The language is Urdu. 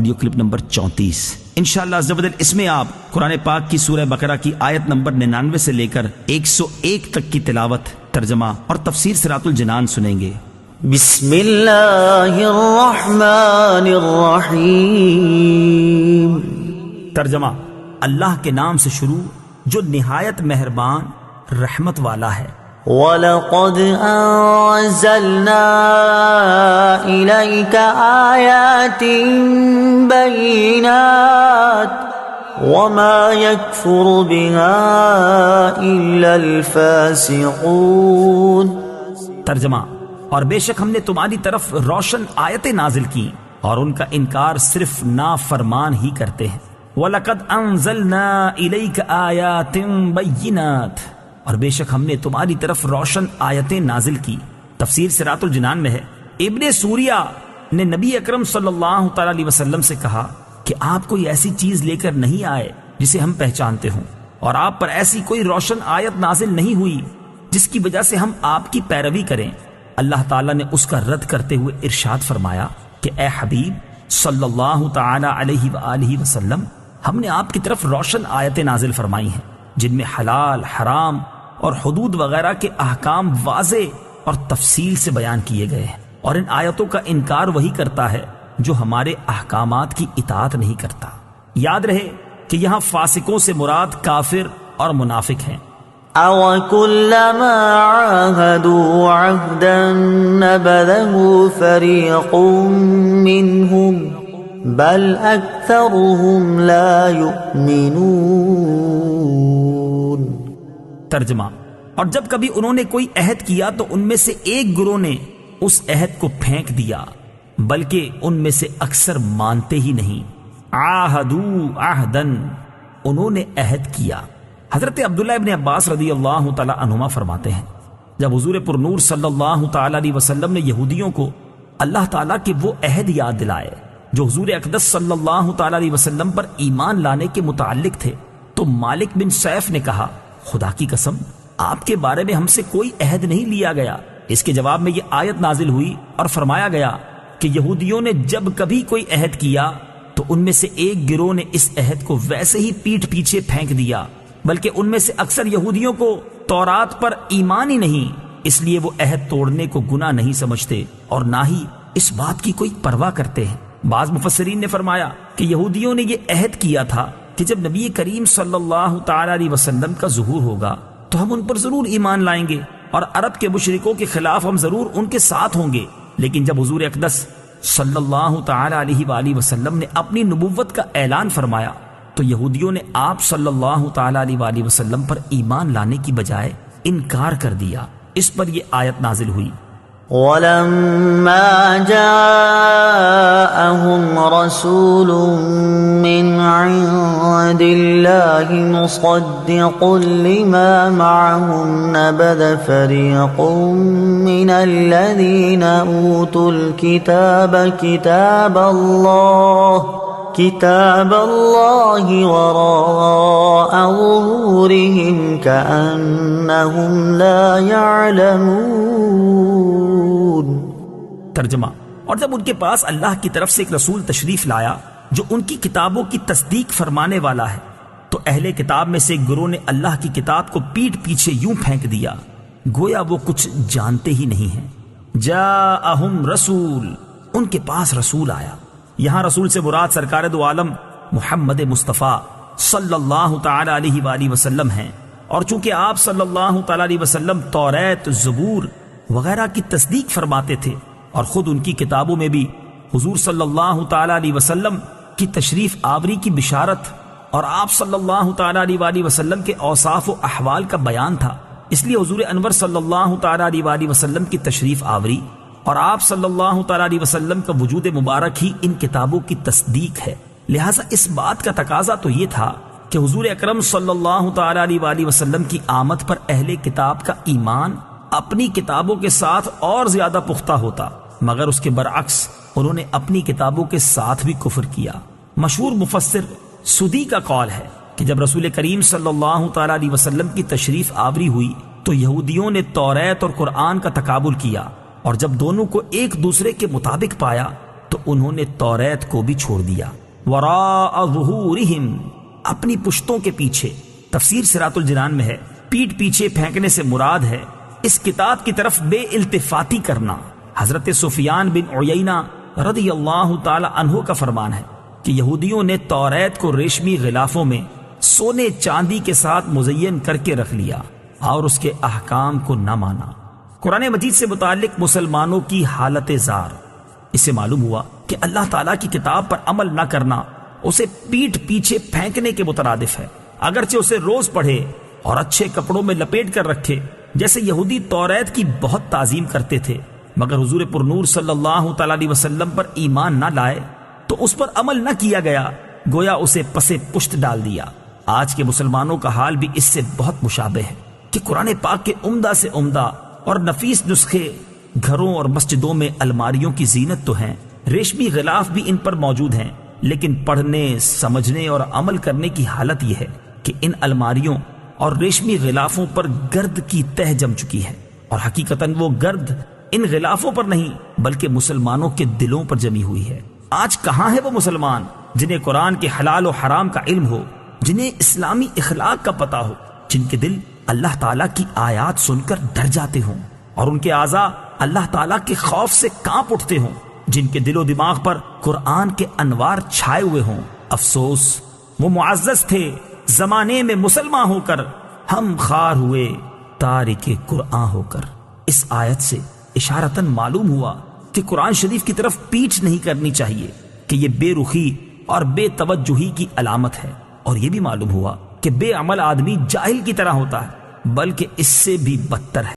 Audio clip number 34۔ انشاءاللہ عز و جل اس میں آپ قرآن پاک کی سورہ بقرہ کی آیت نمبر 99 سے لے کر 101 تک کی تلاوت، ترجمہ اور تفسیر صراط الجنان سنیں گے۔ بسم اللہ الرحمن الرحیم۔ ترجمہ: اللہ کے نام سے شروع جو نہایت مہربان رحمت والا ہے۔ وَلَقَدْ أَنزَلْنَا إِلَيْكَ آيَاتٍ بَيِّنَاتٍ وَمَا يَكْفُرُ بِهَا إِلَّا الْفَاسِقُونَ۔ ترجمہ: اور بے شک ہم نے تمہاری طرف روشن آیتیں نازل کی اور ان کا انکار صرف نافرمان ہی کرتے ہیں۔ وَلَقَدْ أَنزَلْنَا إِلَيْكَ آيَاتٍ بَيِّنَاتٍ، اور بے شک ہم نے تمہاری طرف روشن آیتیں نازل کی۔ تفسیر صراط الجنان میں ہے، ابن سوریہ نے نبی اکرم صلی اللہ تعالی علیہ وسلم سے کہا کہ آپ کوئی ایسی چیز لے کر نہیں آئے جسے ہم پہچانتے ہوں، اور آپ پر ایسی کوئی روشن آیت نازل نہیں ہوئی جس کی وجہ سے ہم آپ کی پیروی کریں۔ اللہ تعالیٰ نے اس کا رد کرتے ہوئے ارشاد فرمایا کہ اے حبیب صلی اللہ تعالی علیہ وآلہ وسلم، ہم نے آپ کی طرف روشن آیتیں نازل فرمائی ہیں جن میں حلال، حرام اور حدود وغیرہ کے احکام واضح اور تفصیل سے بیان کیے گئے ہیں، اور ان آیتوں کا انکار وہی کرتا ہے جو ہمارے احکامات کی اطاعت نہیں کرتا۔ یاد رہے کہ یہاں فاسقوں سے مراد کافر اور منافق ہیں۔ أَوَكُلَّمَا عَاهَدُوا عَهْدًا نَبَذَهُ فَرِيقٌ مِّنْهُمْ بَلْ أَكْثَرُهُمْ لَا يُؤْمِنُونَ۔ ترجمہ: اور جب کبھی انہوں نے کوئی عہد کیا تو ان میں سے ایک گروہ نے اس عہد کو پھینک دیا، بلکہ ان میں سے اکثر مانتے ہی نہیں۔ عاہدوا عہدن، انہوں نے عہد کیا۔ حضرت عبداللہ ابن عباس رضی اللہ تعالی عنہما فرماتے ہیں، جب حضور پر نور صلی اللہ تعالی علیہ وسلم نے یہودیوں کو اللہ تعالیٰ کے وہ عہد یاد دلائے جو حضور اقدس صلی اللہ تعالی علیہ وسلم پر ایمان لانے کے متعلق تھے، تو مالک بن سیف نے کہا، خدا کی قسم آپ کے بارے میں ہم سے کوئی عہد نہیں لیا گیا۔ اس کے جواب میں یہ آیت نازل ہوئی اور فرمایا گیا کہ یہودیوں نے جب کبھی کوئی عہد کیا تو ان میں سے ایک گروہ نے اس عہد کو ویسے ہی پیٹھ پیچھے پھینک دیا، بلکہ ان میں سے اکثر یہودیوں کو تورات پر ایمان ہی نہیں، اس لیے وہ عہد توڑنے کو گناہ نہیں سمجھتے اور نہ ہی اس بات کی کوئی پرواہ کرتے ہیں۔ بعض مفسرین نے فرمایا کہ یہودیوں نے یہ عہد کیا تھا کہ جب نبی کریم صلی اللہ تعالی علیہ وسلم کا ظہور ہوگا تو ہم ان پر ضرور ایمان لائیں گے اور عرب کے مشرکوں کے خلاف ہم ضرور ان کے ساتھ ہوں گے۔ لیکن جب حضور اقدس صلی اللہ تعالی علیہ وآلہ وسلم نے اپنی نبوت کا اعلان فرمایا تو یہودیوں نے آپ صلی اللہ تعالی علیہ وآلہ وسلم پر ایمان لانے کی بجائے انکار کر دیا۔ اس پر یہ آیت نازل ہوئی، وَلَمَّا جَاءَهُمْ رَسُولٌ مِّنْ عِندِ اللَّهِ مُصَدِّقٌ لِّمَا مَعَهُمْ نَبَذَ فَرِيقٌ مِّنَ الَّذِينَ أُوتُوا الْكِتَابَ كِتَابَ اللَّهِ وَرَاءَ ظُهُورِهِمْ كَأَنَّهُمْ لَا يَعْلَمُونَ۔ ترجمہ: اور جب ان کے پاس اللہ کی طرف سے ایک رسول تشریف لایا جو ان کی کتابوں کی تصدیق فرمانے والا ہے تو اہل کتاب میں سے ایک گروہ نے اللہ کی کتاب کو پیٹھ پیچھے یوں پھینک دیا گویا وہ کچھ جانتے ہی نہیں ہیں۔ جاءہم رسول، ان کے پاس رسول آیا۔ یہاں رسول سے مراد سرکار دو عالم محمد مصطفیٰ صلی اللہ تعالی علیہ وآلہ وسلم ہیں، اور چونکہ آپ صلی اللہ تعالی علیہ وسلم توریت، زبور وغیرہ کی تصدیق فرماتے تھے اور خود ان کی کتابوں میں بھی حضور صلی اللہ تعالی علیہ وسلم کی تشریف آوری کی بشارت اور آپ صلی اللہ تعالی علیہ وآلہ وسلم کے اوصاف و احوال کا بیان تھا، اس لیے حضور انور صلی اللہ تعالی علیہ وآلہ وسلم کی تشریف آوری اور آپ صلی اللہ تعالی علیہ وسلم کا وجود مبارک ہی ان کتابوں کی تصدیق ہے۔ لہٰذا اس بات کا تقاضا تو یہ تھا کہ حضور اکرم صلی اللہ تعالی علیہ وآلہ وسلم کی آمد پر اہل کتاب کا ایمان اپنی کتابوں کے ساتھ اور زیادہ پختہ ہوتا، مگر اس کے برعکس انہوں نے اپنی کتابوں کے ساتھ بھی کفر کیا۔ مشہور مفسر سدی کا قول ہے کہ جب رسول کریم صلی اللہ تعالی علیہ وسلم کی تشریف آوری ہوئی تو یہودیوں نے توریت اور قرآن کا تقابل کیا، اور جب دونوں کو ایک دوسرے کے مطابق پایا تو انہوں نے توریت کو بھی چھوڑ دیا۔ وراء ظہورہم، اپنی پشتوں کے پیچھے۔ تفسیر صراط الجنان میں ہے پیٹھ پیچھے پھینکنے سے مراد ہے اس کتاب کی طرف بے التفاتی کرنا۔ حضرت سفیان بن عیینہ رضی اللہ تعالی عنہ کا فرمان ہے کہ یہودیوں نے توریت کو ریشمی غلافوں میں سونے چاندی کے ساتھ مزین کر کے رکھ لیا اور اس کے احکام کو نہ مانا۔ قرآن مجید سے متعلق مسلمانوں کی حالت زار، اس سے معلوم ہوا کہ اللہ تعالیٰ کی کتاب پر عمل نہ کرنا اسے پیٹھ پیچھے پھینکنے کے مترادف ہے، اگرچہ اسے روز پڑھے اور اچھے کپڑوں میں لپیٹ کر رکھے جیسے یہودی توریت کی بہت تعظیم کرتے تھے، مگر حضور پر نور صلی اللہ تعالی علیہ وسلم پر ایمان نہ لائے تو اس پر عمل نہ کیا گیا، گویا اسے پسے پشت ڈال دیا۔ آج کے مسلمانوں کا حال بھی اس سے بہت مشابہ ہے کہ قرآن پاک کے عمدہ سے عمدہ اور نفیس نسخے گھروں اور مسجدوں میں الماریوں کی زینت تو ہیں، ریشمی غلاف بھی ان پر موجود ہیں، لیکن پڑھنے، سمجھنے اور عمل کرنے کی حالت یہ ہے کہ ان الماریوں اور ریشمی غلافوں پر گرد کی تہ جم چکی ہے، اور حقیقتاً وہ گرد ان غلافوں پر نہیں بلکہ مسلمانوں کے دلوں پر جمی ہوئی ہے۔ آج کہاں ہے وہ مسلمان جنہیں قرآن کے حلال و حرام کا علم ہو، جنہیں اسلامی اخلاق کا پتہ ہو، جن کے دل اللہ تعالیٰ کی آیات سن کر ڈر جاتے ہوں اور ان کے اعضاء اللہ تعالیٰ کے خوف سے کانپ اٹھتے ہوں، جن کے دل و دماغ پر قرآن کے انوار چھائے ہوئے ہوں۔ افسوس، وہ معزز تھے زمانے میں مسلمان ہو کر، ہم خوار ہوئے تارک قرآن ہو کر۔ اس آیت سے اشارتاً معلوم ہوا کہ قرآن شریف کی طرف پیٹھ نہیں کرنی چاہیے، کہ یہ بے رخی اور بے توجہی کی علامت ہے، اور یہ بھی معلوم ہوا کہ بے عمل آدمی جاہل کی طرح ہوتا ہے، بلکہ اس سے بھی بدتر ہے۔